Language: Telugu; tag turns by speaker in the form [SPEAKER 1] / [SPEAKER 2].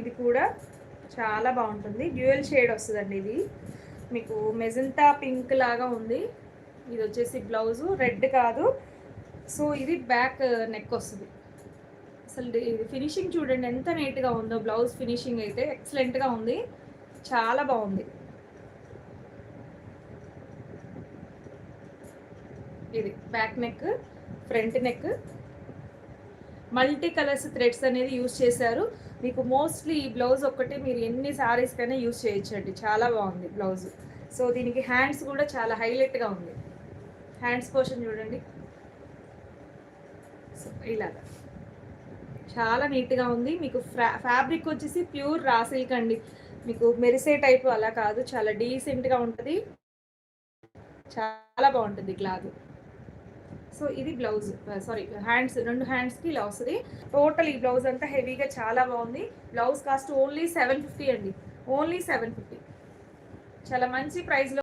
[SPEAKER 1] ఇది కూడా చాలా బాగుంటుంది. డ్యూయల్ షేడ్ వస్తుందండి. ఇది మీకు మెజంతా పింక్ లాగా ఉంది. ఇది వచ్చేసి బ్లౌజు రెడ్ కాదు. సో ఇది బ్యాక్ నెక్ వస్తుంది. అసలు ఇది ఫినిషింగ్ చూడండి ఎంత నీట్గా ఉందో. బ్లౌజ్ ఫినిషింగ్ అయితే ఎక్సలెంట్గా ఉంది, చాలా బాగుంది. ఇది back neck, front neck, multi colours threads అనేది యూజ్ చేశారు. మీకు మోస్ట్లీ ఈ బ్లౌజ్ ఒక్కటి మీరు ఎన్ని శారీస్ కైనా యూజ్ చేయొచ్చండి. చాలా బాగుంది బ్లౌజ్. సో దీనికి హ్యాండ్స్ కూడా చాలా హైలైట్గా ఉంది. హ్యాండ్స్ పోర్షన్ చూడండి. సో ఇలాగా చాలా నీట్గా ఉంది. మీకు ఫ్యాబ్రిక్ వచ్చేసి ప్యూర్ రా సిల్క్ అండి. మీకు మెరిసే టైపు అలా కాదు, చాలా డీసెంట్గా ఉంటుంది, చాలా బాగుంటుంది క్లాత్. సో ఇది బ్లౌజ్, సారీ హ్యాండ్స్, 2 హ్యాండ్స్కి ఇలా వస్తుంది. టోటల్ ఈ బ్లౌజ్ అంతా హెవీగా చాలా బాగుంది. బ్లౌజ్ కాస్ట్ ఓన్లీ 750 అండి, ఓన్లీ 750. చాలా మంచి ప్రైస్లో